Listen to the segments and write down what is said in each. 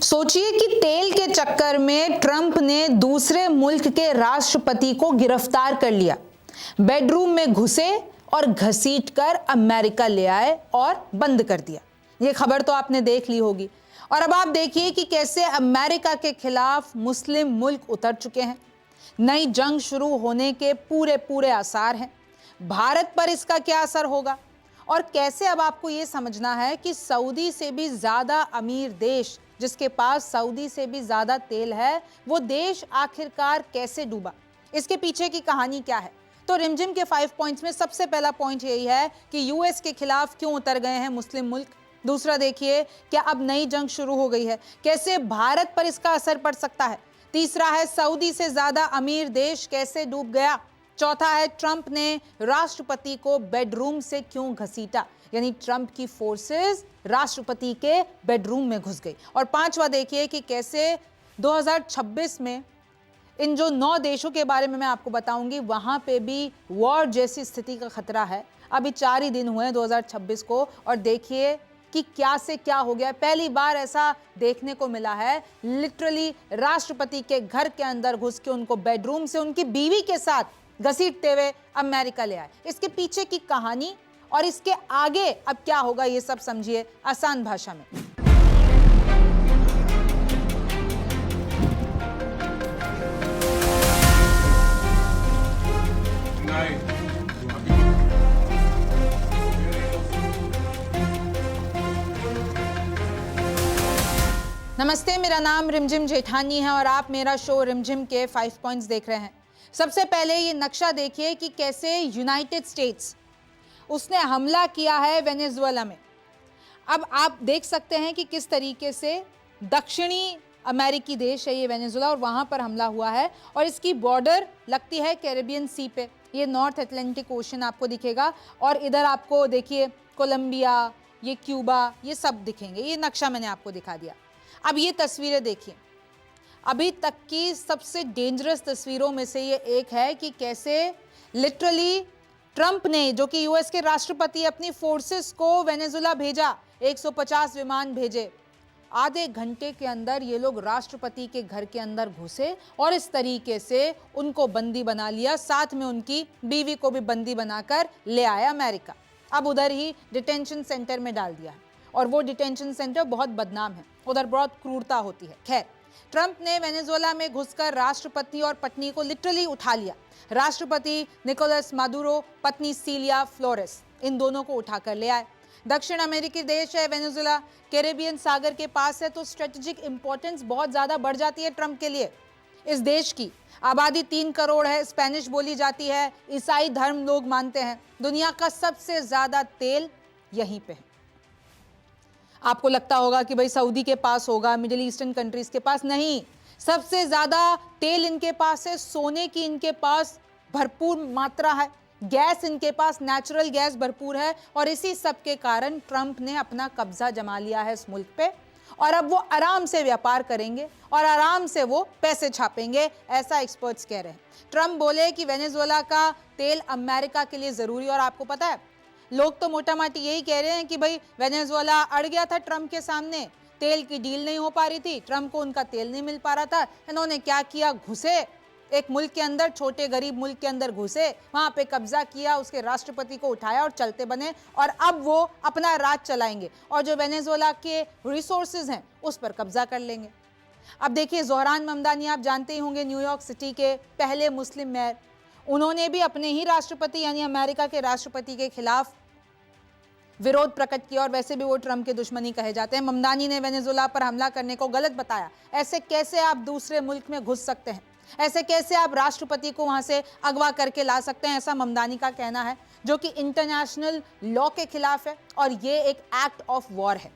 सोचिए कि तेल के चक्कर में ट्रंप ने दूसरे मुल्क के राष्ट्रपति को गिरफ्तार कर लिया, बेडरूम में घुसे और घसीटकर अमेरिका ले आए और बंद कर दिया। यह खबर तो आपने देख ली होगी। और अब आप देखिए कि कैसे अमेरिका के खिलाफ मुस्लिम मुल्क उतर चुके हैं। नई जंग शुरू होने के पूरे पूरे आसार हैं। भारत पर इसका क्या असर होगा और कैसे अब आपको यह समझना है कि सऊदी से भी ज्यादा अमीर देश, जिसके पास सऊदी से भी ज्यादा तेल है, वो देश आखिरकार कैसे डूबा, इसके पीछे की कहानी क्या है। तो रिमझिम के 5 पॉइंट्स में सबसे पहला पॉइंट यही है कि यूएस के खिलाफ क्यों उतर गए हैं मुस्लिम मुल्क। दूसरा देखिए, क्या अब नई जंग शुरू हो गई है, कैसे भारत पर इसका असर पड़ सकता है। तीसरा है, सऊदी से ज्यादा अमीर देश कैसे डूब गया। चौथा है, ट्रंप ने राष्ट्रपति को बेडरूम से क्यों घसीटा, यानी ट्रंप की फोर्सेस राष्ट्रपति के बेडरूम में घुस गई। और पांचवा देखिए कि कैसे 2026 में इन जो 9 देशों के बारे में मैं आपको बताऊंगी, वहां पे भी वॉर जैसी स्थिति का खतरा है। अभी 4 ही दिन हुए हैं 2026 को, और देखिए कि क्या से क्या हो गया। पहली बार ऐसा देखने को मिला है, लिटरली राष्ट्रपति के घर के अंदर घुस के उनको बेडरूम से उनकी बीवी के साथ घसीटते हुए अमेरिका ले आए। इसके पीछे की कहानी और इसके आगे अब क्या होगा, ये सब समझिए आसान भाषा में। नमस्ते, मेरा नाम रिमझिम जेठानी है और आप मेरा शो रिमझिम के 5 पॉइंट्स देख रहे हैं। सबसे पहले ये नक्शा देखिए कि कैसे यूनाइटेड स्टेट्स उसने हमला किया है वेनेजुएला में। अब आप देख सकते हैं कि किस तरीके से दक्षिणी अमेरिकी देश है ये वेनेजुएला, और वहाँ पर हमला हुआ है और इसकी बॉर्डर लगती है कैरेबियन सी पे। ये नॉर्थ अटलांटिक ओशन आपको दिखेगा और इधर आपको देखिए कोलंबिया, ये क्यूबा, ये सब दिखेंगे। ये नक्शा मैंने आपको दिखा दिया। अब ये तस्वीरें देखिए, अभी तक की सबसे डेंजरस तस्वीरों में से ये एक है कि कैसे लिटरली ट्रंप ने, जो कि यूएस के राष्ट्रपति, अपनी फोर्सेस को वेनेजुएला भेजा, 150 विमान भेजे। आधे घंटे के अंदर ये लोग राष्ट्रपति के घर के अंदर घुसे और इस तरीके से उनको बंदी बना लिया, साथ में उनकी बीवी को भी बंदी बनाकर ले आया अमेरिका। अब उधर ही डिटेंशन सेंटर में डाल दिया है और वो डिटेंशन सेंटर बहुत बदनाम है, उधर बहुत क्रूरता होती है। खैर, ट्रंप ने वेनेजुएला में घुसकर राष्ट्रपति और पत्नी को लिटरली उठा लिया। राष्ट्रपति निकोलस मादुरो, पत्नी सीलिया फ्लोरेस, इन दोनों को उठाकर ले आए। दक्षिण अमेरिकी देश है वेनेजुएला, कैरेबियन सागर के पास है, तो स्ट्रेटेजिक इंपॉर्टेंस बहुत ज्यादा बढ़ जाती है ट्रंप के लिए। इस देश की आबादी 3 करोड़ है, स्पेनिश बोली जाती है, ईसाई धर्म लोग मानते हैं। दुनिया का सबसे ज्यादा तेल यहीं पे है। आपको लगता होगा कि भाई सऊदी के पास होगा, मिडिल ईस्टर्न कंट्रीज के पास, नहीं। सबसे ज्यादा तेल इनके पास है, सोने की इनके पास भरपूर मात्रा है, गैस इनके पास, नेचुरल गैस भरपूर है, और इसी सब के कारण ट्रंप ने अपना कब्जा जमा लिया है इस मुल्क पे। और अब वो आराम से व्यापार करेंगे और आराम से वो पैसे छापेंगे, ऐसा एक्सपर्ट्स कह रहे हैं। ट्रंप बोले कि वेनेजुएला का तेल अमेरिका के लिए जरूरी, और आपको पता है लोग तो मोटा माटी यही कह रहे हैं कि भाई वेनेजुएला अड़ गया था ट्रंप के सामने, तेल की डील नहीं हो पा रही थी, ट्रंप को उनका तेल नहीं मिल पा रहा था। इन्होंने क्या किया, घुसे एक मुल्क के अंदर, छोटे गरीब मुल्क के अंदर घुसे, वहां पे कब्जा किया, उसके राष्ट्रपति को उठाया और चलते बने, और अब वो अपना राज चलाएंगे और जो वेनेजुएला के रिसोर्सेज हैं उस पर कब्जा कर लेंगे। अब देखिए, जोहरान ममदानी आप जानते ही होंगे, न्यूयॉर्क सिटी के पहले मुस्लिम मेयर, उन्होंने भी अपने ही राष्ट्रपति यानी अमेरिका के राष्ट्रपति के खिलाफ विरोध प्रकट किया, और वैसे भी वो ट्रंप के दुश्मनी कहे जाते हैं। ममदानी ने वेनेजुएला पर हमला करने को गलत बताया। ऐसे कैसे आप दूसरे मुल्क में घुस सकते हैं, ऐसे कैसे आप राष्ट्रपति को वहां से अगवा करके ला सकते हैं, ऐसा ममदानी का कहना है, जो कि इंटरनेशनल लॉ के खिलाफ है और ये एक एक्ट ऑफ वॉर है।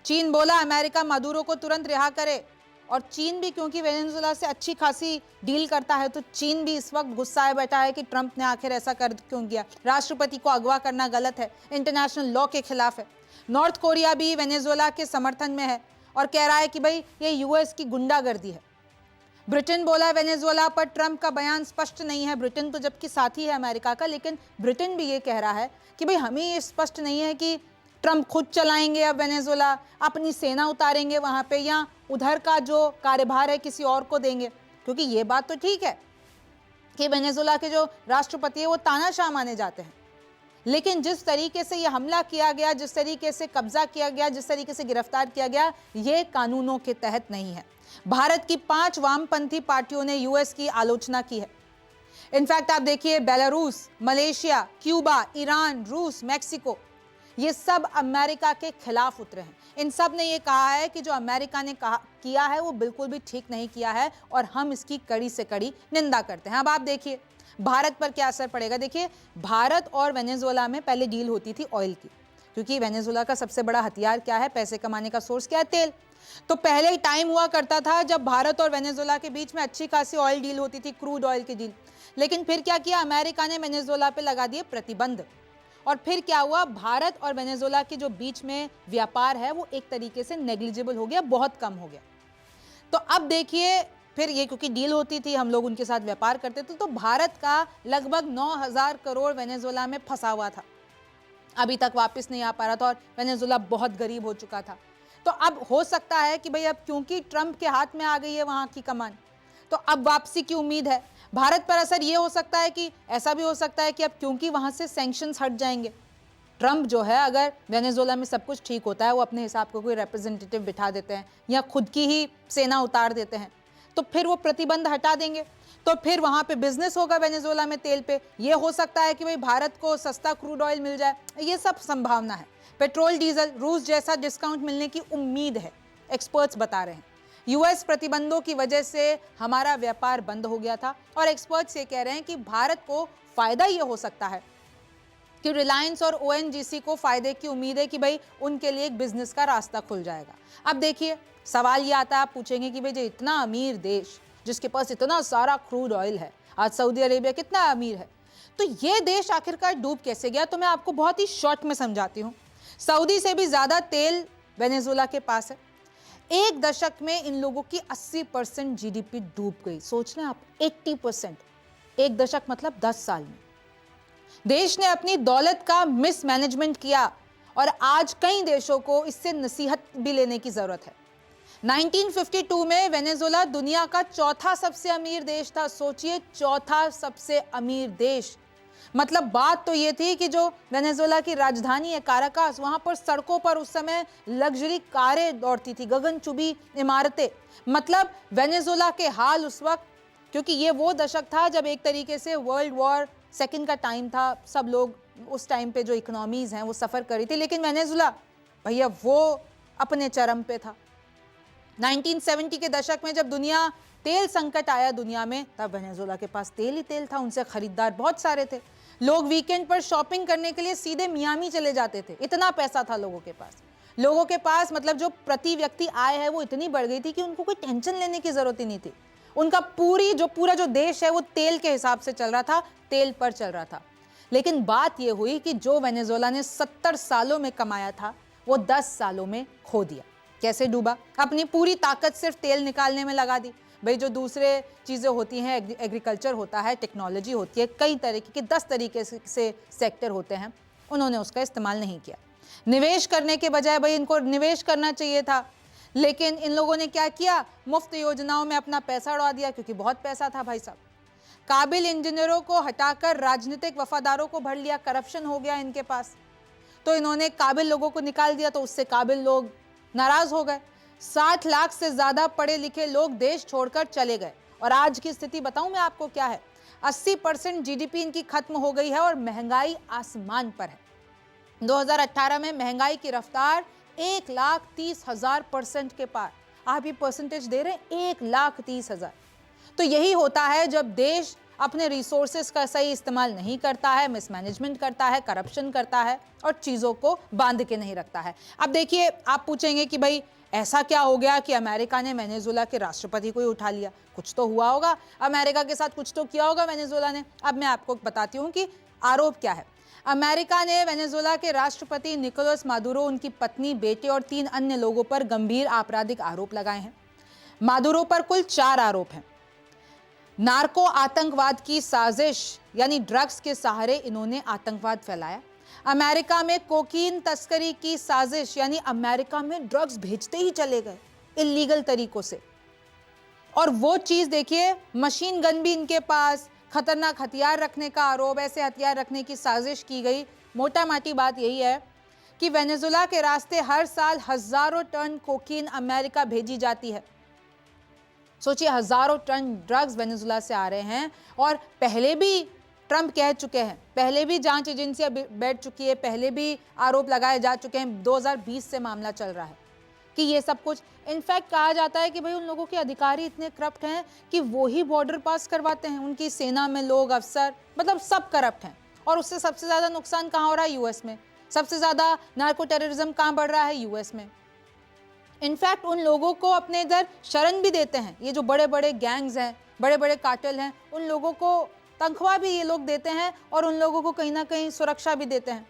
चीन बोला अमेरिका मादुरो को तुरंत रिहा करे, और चीन भी क्योंकि वेनेजुएला से अच्छी खासी डील करता है, तो चीन भी इस वक्त गुस्साए बैठा है कि ट्रंप ने आखिर ऐसा कर क्यों किया। राष्ट्रपति को अगवा करना गलत है, इंटरनेशनल लॉ के खिलाफ है। नॉर्थ कोरिया भी वेनेजुएला के समर्थन में है और कह रहा है कि भाई ये यूएस की गुंडागर्दी है। ब्रिटेन बोला वेनेजुएला पर ट्रंप का बयान स्पष्ट नहीं है। ब्रिटेन तो जबकि साथी है अमेरिका का, लेकिन ब्रिटेन भी ये कह रहा है कि भाई हमें ये स्पष्ट नहीं है कि ट्रंप खुद चलाएंगे अब वेनेजुएला, अपनी सेना उतारेंगे वहां पे, या उधर का जो कार्यभार है किसी और को देंगे? क्योंकि ये बात तो ठीक है कि वेनेजुएला के जो राष्ट्रपति है वो तानाशाह माने जाते हैं, लेकिन जिस तरीके से ये हमला किया गया, जिस तरीके से कब्जा किया गया, जिस तरीके से गिरफ्तार किया गया, ये कानूनों के तहत नहीं है। भारत की 5 वामपंथी पार्टियों ने यूएस की आलोचना की है। इनफैक्ट आप देखिए, बेलारूस, मलेशिया, क्यूबा, ईरान, रूस, मैक्सिको, ये सब अमेरिका के खिलाफ उतरे हैं। इन सब ने ये कहा है कि जो अमेरिका ने किया है वो बिल्कुल भी ठीक नहीं किया है और हम इसकी कड़ी से कड़ी निंदा करते हैं। अब आप देखिए भारत पर क्या असर पड़ेगा। देखिए, भारत और वेनेजुएला में पहले डील होती थी ऑयल की, क्योंकि वेनेजुएला का सबसे बड़ा हथियार क्या है, पैसे कमाने का सोर्स क्या है, तेल। तो पहले टाइम हुआ करता था जब भारत और वेनेजुएला के बीच में अच्छी खासी ऑयल डील होती थी, क्रूड ऑयल की डील। लेकिन फिर क्या किया, अमेरिका ने वेनेजुएला पे लगा दिए प्रतिबंध, और फिर क्या हुआ, भारत और वेनेजुएला के जो बीच में व्यापार है वो एक तरीके से नेग्लिजिबल हो गया, बहुत कम हो गया। तो अब देखिए, फिर ये क्योंकि डील होती थी, हम लोग उनके साथ व्यापार करते थे, तो भारत का लगभग 9,000 करोड़ वेनेजुएला में फंसा हुआ था, अभी तक वापस नहीं आ पा रहा था, और वेनेजुएला बहुत गरीब हो चुका था। तो अब हो सकता है कि भाई अब क्योंकि ट्रंप के हाथ में आ गई है वहां की कमान, तो अब वापसी की उम्मीद है। भारत पर असर ये हो सकता है कि ऐसा भी हो सकता है कि अब क्योंकि वहां से सैंक्शंस हट जाएंगे, ट्रंप जो है, अगर वेनेजुएला में सब कुछ ठीक होता है, वो अपने हिसाब को कोई रिप्रेजेंटेटिव बिठा देते हैं या खुद की ही सेना उतार देते हैं, तो फिर वो प्रतिबंध हटा देंगे, तो फिर वहां पे बिजनेस होगा वेनेजुएला में तेल पे। ये हो सकता है कि भाई भारत को सस्ता क्रूड ऑयल मिल जाए, ये सब संभावना है। पेट्रोल डीजल रूस जैसा डिस्काउंट मिलने की उम्मीद है, एक्सपर्ट्स बता रहे हैं। यूएस प्रतिबंधों की वजह से हमारा व्यापार बंद हो गया था, और एक्सपर्ट्स ये कह रहे हैं कि भारत को फायदा ये हो सकता है कि रिलायंस और ओएनजीसी को फायदे की उम्मीद है कि भाई उनके लिए एक बिजनेस का रास्ता खुल जाएगा। अब देखिए, सवाल ये आता है, आप पूछेंगे कि भाई जो इतना अमीर देश जिसके पास इतना सारा क्रूड ऑयल है, आज सऊदी अरेबिया कितना अमीर है, तो ये देश आखिरकार डूब कैसे गया? तो मैं आपको बहुत ही शॉर्ट में समझाती हूँ। सऊदी से भी ज्यादा तेल वेनेजुएला के पास है। एक दशक में इन लोगों की 80% जीडीपी डूब गई। सोच लें आप, 80%, एक दशक मतलब 10 साल में। देश ने अपनी दौलत का मिसमैनेजमेंट किया, और आज कई देशों को इससे नसीहत भी लेने की जरूरत है। 1952 में वेनेजुएला दुनिया का चौथा सबसे अमीर देश था। सोचिए, चौथा सबसे अमीर देश। मतलब बात तो ये थी कि जो वेनेजुएला की राजधानी है काराकास, वहां पर सड़कों पर उस समय लग्जरी कारें दौड़ती थी, गगनचुंबी इमारतें। मतलब वेनेजुएला के हाल उस वक्त, क्योंकि ये वो दशक था जब एक तरीके से वर्ल्ड वॉर सेकंड का टाइम था, सब लोग उस टाइम पे जो इकोनॉमीज हैं वो सफर कर रही थी, लेकिन वेनेजुएला भैया वो अपने चरम पे था। 1970 के दशक में जब दुनिया तेल संकट आया दुनिया में, तब वेनेजुएला के पास तेल ही तेल था, उनसे खरीदार बहुत सारे थे। लोग वीकेंड पर शॉपिंग करने के लिए सीधे मियामी चले जाते थे, इतना पैसा था लोगों के पास। लोगों के पास मतलब जो प्रति व्यक्ति आय है वो इतनी बढ़ गई थी कि उनको कोई टेंशन लेने की जरूरत ही नहीं थी। उनका पूरा जो देश है वो तेल के हिसाब से चल रहा था, तेल पर चल रहा था। लेकिन बात यह हुई कि जो वेनेजुएला ने 70 सालों में कमाया था वो 10 सालों में खो दिया। कैसे डूबा? अपनी पूरी ताकत सिर्फ तेल निकालने में लगा दी। भाई जो दूसरे चीज़ें होती हैं, एग्रीकल्चर होता है, टेक्नोलॉजी होती है, कई तरीके के 10 तरीके से सेक्टर होते हैं, उन्होंने उसका इस्तेमाल नहीं किया। निवेश करने के बजाय भाई इनको निवेश करना चाहिए था, लेकिन इन लोगों ने क्या किया, मुफ्त योजनाओं में अपना पैसा उड़ा दिया, क्योंकि बहुत पैसा था भाई साहब। काबिल इंजीनियरों को हटाकर राजनीतिक वफादारों को भर लिया, करप्शन हो गया इनके पास, तो इन्होंने काबिल लोगों को निकाल दिया, तो उससे काबिल लोग नाराज हो गए। 60 लाख से ज्यादा पढ़े लिखे लोग देश छोड़कर चले गए, और आज की स्थिति बताऊं मैं आपको क्या है, 80% जीडीपी इनकी खत्म हो गई है, और महंगाई आसमान पर है। 2018 में महंगाई की रफ्तार 1,30,000% के पार। आप ये परसेंटेज दे रहे हैं, 1,30,000। तो यही होता है जब देश अपने रिसोर्सेज का सही इस्तेमाल नहीं करता है, मिसमैनेजमेंट करता है, करप्शन करता है, और चीज़ों को बांध के नहीं रखता है। अब देखिए, आप पूछेंगे कि भाई ऐसा क्या हो गया कि अमेरिका ने वेनेजुएला के राष्ट्रपति को ही उठा लिया? कुछ तो हुआ होगा, अमेरिका के साथ कुछ तो किया होगा वेनेजुएला ने। अब मैं आपको बताती हूँ कि आरोप क्या है। अमेरिका ने वेनेजुएला के राष्ट्रपति निकोलस मादुरो, उनकी पत्नी, बेटे और 3 अन्य लोगों पर गंभीर आपराधिक आरोप लगाए हैं। मादुरो पर कुल 4 आरोप हैं। नार्को आतंकवाद की साजिश, यानी ड्रग्स के सहारे इन्होंने आतंकवाद फैलाया। अमेरिका में कोकीन तस्करी की साजिश, यानी अमेरिका में ड्रग्स भेजते ही चले गए इलीगल तरीकों से। और वो चीज देखिए, मशीन गन भी इनके पास, खतरनाक हथियार रखने का आरोप, ऐसे हथियार रखने की साजिश की गई। मोटा माटी बात यही है कि वेनेजुला के रास्ते हर साल हजारों टन कोकीन अमेरिका भेजी जाती है। सोचिए, हजारों टन ड्रग्स वेनेजुला से आ रहे हैं। और पहले भी ट्रंप कह चुके हैं, पहले भी जांच एजेंसियां बैठ चुकी है, पहले भी आरोप लगाए जा चुके हैं। 2020 से मामला चल रहा है कि ये सब कुछ, इनफैक्ट कहा जाता है कि भाई उन लोगों के अधिकारी इतने करप्ट हैं कि वो ही बॉर्डर पास करवाते हैं। उनकी सेना में लोग, अफसर, मतलब सब करप्ट हैं। और उससे सबसे ज्यादा नुकसान कहाँ हो रहा है? यूएस में। सबसे ज्यादा नार्को टेररिज्म कहाँ बढ़ रहा है? यूएस में। इनफैक्ट उन लोगों को अपने इधर शरण भी देते हैं। ये जो बड़े बड़े गैंग्स हैं, बड़े बड़े कार्टेल हैं, उन लोगों को तनख्वाह भी ये लोग देते हैं और उन लोगों को कहीं ना कहीं सुरक्षा भी देते हैं।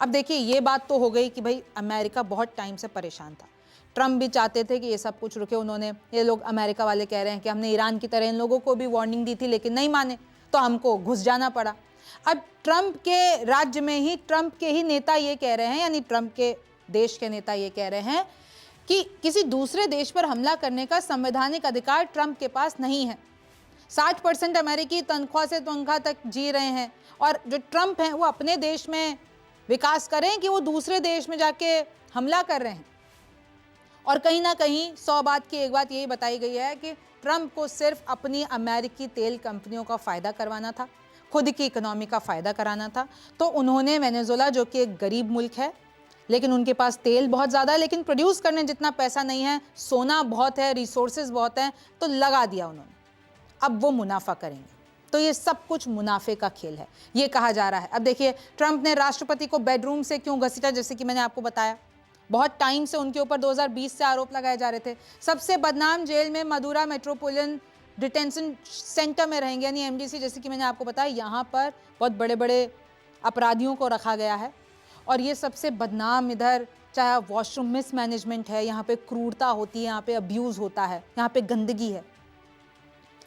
अब देखिए, ये बात तो हो गई कि भाई अमेरिका बहुत टाइम से परेशान था। ट्रंप भी चाहते थे कि ये सब कुछ रुके। उन्होंने, ये लोग अमेरिका वाले कह रहे हैं कि हमने ईरान की तरह इन लोगों को भी वार्निंग दी थी, लेकिन नहीं माने तो हमको घुस जाना पड़ा। अब ट्रंप के राज्य में ही ट्रंप के ही नेता ये कह रहे हैं, यानी ट्रंप के देश के नेता ये कह रहे हैं कि किसी दूसरे देश पर हमला करने का संवैधानिक अधिकार ट्रंप के पास नहीं है। 60% अमेरिकी तनख्वाह से तनख्वाह तक जी रहे हैं, और जो ट्रंप हैं वो अपने देश में विकास करें कि वो दूसरे देश में जाके हमला कर रहे हैं। और कहीं ना कहीं 100 बात की एक बात यही बताई गई है कि ट्रंप को सिर्फ अपनी अमेरिकी तेल कंपनियों का फ़ायदा करवाना था, खुद की इकोनॉमी का फ़ायदा कराना था। तो उन्होंने वेनेजुला, जो कि एक गरीब मुल्क है, लेकिन उनके पास तेल बहुत ज़्यादा है, लेकिन प्रोड्यूस करने जितना पैसा नहीं है, सोना बहुत है, रिसोर्सेज बहुत हैं, तो लगा दिया उन्होंने। अब वो मुनाफा करेंगे। तो ये सब कुछ मुनाफे का खेल है, ये कहा जा रहा है। अब देखिए, ट्रंप ने राष्ट्रपति को बेडरूम से क्यों घसीटा, जैसे कि मैंने आपको बताया। बहुत टाइम से उनके ऊपर 2020 से आरोप लगाए जा रहे थे। सबसे बदनाम जेल में मदुरा मेट्रोपोलिटन डिटेंशन सेंटर में रहेंगे, यानी एमडीसी, जैसे कि मैंने आपको बताया। यहाँ पर बहुत बड़े बड़े अपराधियों को रखा गया है। और ये सबसे बदनाम, इधर चाहे वॉशरूम मिसमैनेजमेंट है, यहाँ पे क्रूरता होती है, यहाँ पे अब्यूज़ होता है, यहाँ पे गंदगी है।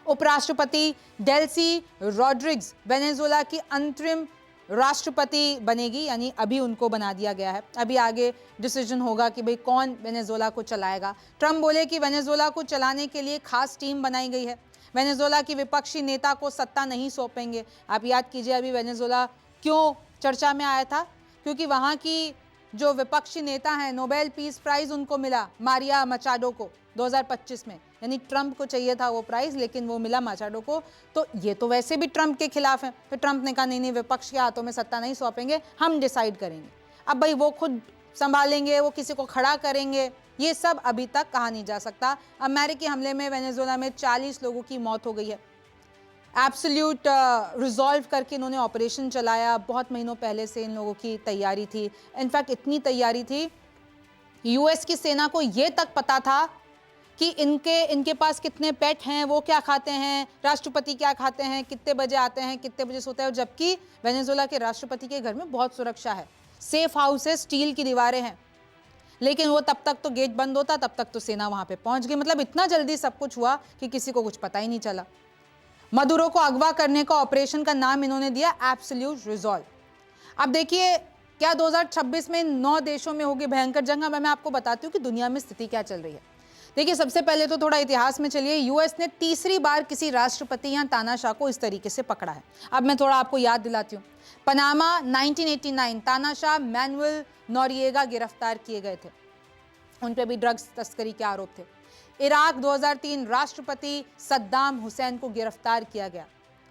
उपराष्ट्रपति डेल्सी रॉड्रिग्स वेनेजुला की अंतरिम राष्ट्रपति बनेगी, यानी अभी उनको बना दिया गया है। अभी आगे डिसीजन होगा कि भाई कौन वेनेजुला को चलाएगा। ट्रंप बोले कि वेनेजुला को चलाने के लिए खास टीम बनाई गई है। वेनेजुला की विपक्षी नेता को सत्ता नहीं सौंपेंगे। आप याद कीजिए, अभी वेनेजुला क्यों चर्चा में आया था? क्योंकि वहाँ की जो विपक्षी नेता हैं, नोबेल पीस प्राइज उनको मिला, मारिया मचाडो को 2025 में। यानी ट्रंप को चाहिए था वो प्राइज, लेकिन वो मिला मचाडो को। तो ये तो वैसे भी ट्रंप के खिलाफ है। फिर ट्रंप ने कहा नहीं, विपक्ष के हाथों में सत्ता नहीं सौंपेंगे, हम डिसाइड करेंगे। अब भाई वो खुद संभालेंगे, वो किसी को खड़ा करेंगे, ये सब अभी तक कहा नहीं जा सकता। अमेरिकी हमले में वेनेजुला में 40 लोगों की मौत हो गई है। एब्सोल्यूट रिजॉल्व करके इन्होंने ऑपरेशन चलाया। बहुत महीनों पहले से इन लोगों की तैयारी थी। इनफैक्ट इतनी तैयारी थी, यूएस की सेना को ये तक पता था कि इनके पास कितने पेट हैं, वो क्या खाते हैं, राष्ट्रपति क्या खाते हैं, कितने बजे आते हैं, कितने बजे सोते हैं। जबकि वेनेजुला के राष्ट्रपति के घर में बहुत सुरक्षा है, सेफ हाउस है, स्टील की दीवारें हैं। लेकिन वो तब तक तो गेट बंद होता, तब तक तो सेना वहां पे पहुंच गई। मतलब इतना जल्दी सब कुछ हुआ कि किसी को कुछ पता ही नहीं चला। मदुरो को अगवा करने का ऑपरेशन का नाम इन्होंने दिया एब्सोल्यूट रिजॉल्व। अब देखिए, क्या 2026 में 9 देशों में होगी भयंकर जंग? अब मैं आपको बताती हूँ कि दुनिया में स्थिति क्या चल रही है। देखिए, सबसे पहले तो थोड़ा इतिहास में चलिए। यूएस ने तीसरी बार किसी राष्ट्रपति या तानाशाह को इस तरीके से पकड़ा है। अब मैं थोड़ा आपको याद दिलाती हूँ। पनामा 1989, तानाशाह मैनुअल नोरिएगा गिरफ्तार किए गए थे, उन पर भी ड्रग्स तस्करी के आरोप थे। इराक 2003, राष्ट्रपति सद्दाम हुसैन को गिरफ्तार किया गया,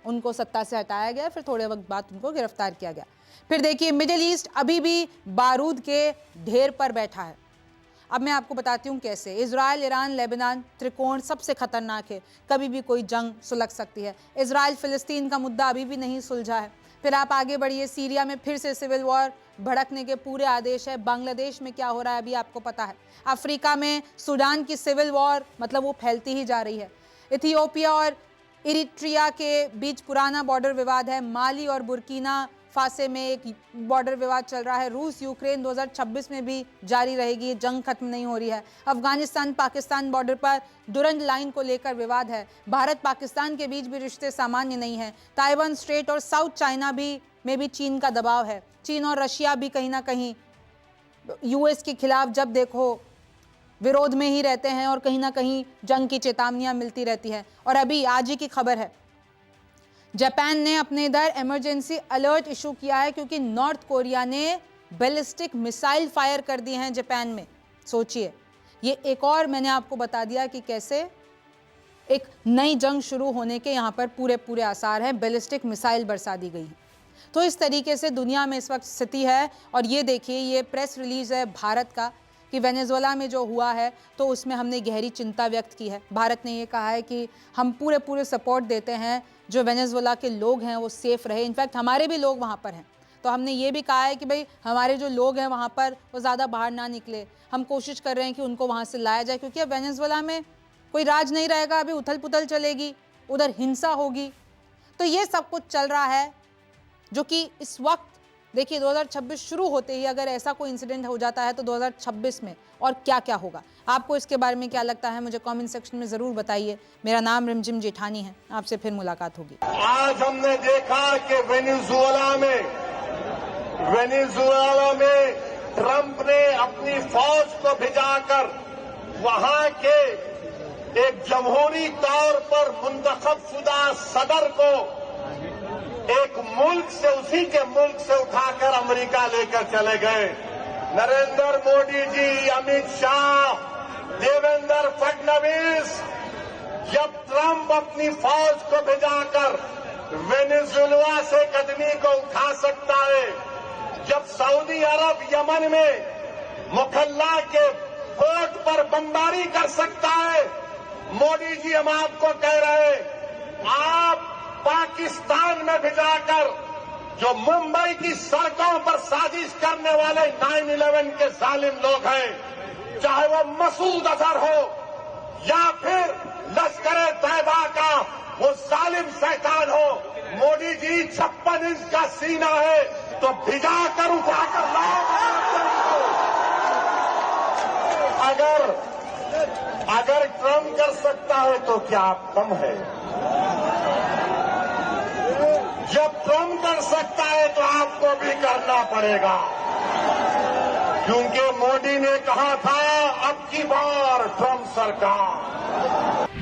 उनको सत्ता से हटाया गया, फिर थोड़े वक्त बाद उनको गिरफ्तार किया गया। फिर देखिए, मिडिल ईस्ट अभी भी बारूद के ढेर पर बैठा है। अब मैं आपको बताती हूँ कैसे। इजराइल, ईरान, लेबनान त्रिकोण सबसे खतरनाक है, कभी भी कोई जंग सुलग सकती है। इजराइल फिलिस्तीन का मुद्दा अभी भी नहीं सुलझा है। फिर आप आगे बढ़िए, सीरिया में फिर से सिविल वॉर भड़कने के पूरे आदेश है। बांग्लादेश में क्या हो रहा है अभी आपको पता है। अफ्रीका में सूडान की सिविल वॉर, मतलब वो फैलती ही जा रही है। इथियोपिया और इरिट्रिया के बीच पुराना बॉर्डर विवाद है। माली और बुर्किना फासे में एक बॉर्डर विवाद चल रहा है। रूस यूक्रेन 2026 में भी जारी रहेगी, जंग खत्म नहीं हो रही है। अफगानिस्तान पाकिस्तान बॉर्डर पर डुरंड लाइन को लेकर विवाद है। भारत पाकिस्तान के बीच भी रिश्ते सामान्य नहीं है। ताइवान स्ट्रेट और साउथ चाइना भी में भी चीन का दबाव है। चीन और रशिया भी कहीं ना कहीं यूएस के खिलाफ जब देखो विरोध में ही रहते हैं और कहीं ना कहीं जंग की चेतावनियां मिलती रहती हैं। और अभी आज ही की खबर है, जापान ने अपने इधर इमरजेंसी अलर्ट इशू किया है क्योंकि नॉर्थ कोरिया ने बैलिस्टिक मिसाइल फायर कर दी हैं जापान में। सोचिए, ये एक और मैंने आपको बता दिया कि कैसे एक नई जंग शुरू होने के यहाँ पर पूरे आसार हैं। बैलिस्टिक मिसाइल बरसा दी गई है। तो इस तरीके से दुनिया में इस वक्त स्थिति है। और ये देखिए, ये प्रेस रिलीज है भारत का कि वेनेजुएला में जो हुआ है तो उसमें हमने गहरी चिंता व्यक्त की है। भारत ने ये कहा है कि हम पूरे सपोर्ट देते हैं, जो वेनेजुएला के लोग हैं वो सेफ रहे। इनफैक्ट हमारे भी लोग वहाँ पर हैं, तो हमने ये भी कहा है कि भाई हमारे जो लोग हैं वहाँ पर वो ज़्यादा बाहर ना निकले। हम कोशिश कर रहे हैं कि उनको वहाँ से लाया जाए, क्योंकि अब वेनेजुएला में कोई राज नहीं रहेगा, अभी उथल पुथल चलेगी, उधर हिंसा होगी। तो ये सब कुछ चल रहा है, जो कि इस वक्त देखिए 2026 शुरू होते ही अगर ऐसा कोई इंसिडेंट हो जाता है तो 2026 में और क्या क्या होगा। आपको इसके बारे में क्या लगता है, मुझे कमेंट सेक्शन में ज़रूर बताइए। मेरा नाम रिमझिम जेठानी है, आपसे फिर मुलाकात होगी। आज हमने देखा कि वेनेजुएला में ट्रंप ने अपनी फौज को भिजाकर वहां के एक जमहूरी तौर पर मुंतखब शुदा सदर को एक मुल्क से, उसी के मुल्क से उठाकर अमेरिका लेकर चले गए। नरेंद्र मोदी जी, अमित शाह, देवेंद्र फडणवीस, जब ट्रंप अपनी फौज को भिजाकर वेनेजुएला से कदमी को उठा सकता है, जब सऊदी अरब यमन में मुखल्ला के पोर्ट पर बमबारी कर सकता है, मोदी जी हम आपको कह रहे हैं, आप पाकिस्तान में भिजाकर जो मुंबई की सड़कों पर साजिश करने वाले 9/11 के जालिम लोग हैं, चाहे वो मसूद अजहर हो या फिर लश्कर तैयबा का वो जालिम शैतान हो, मोदी जी 56 इंच का सीना है तो भिजाकर उठाकर लाओ। अगर ट्रंप कर सकता है तो क्या आप कम है? जब ट्रंप कर सकता है तो आपको भी करना पड़ेगा, क्योंकि मोदी ने कहा था अब की बार ट्रंप सरकार।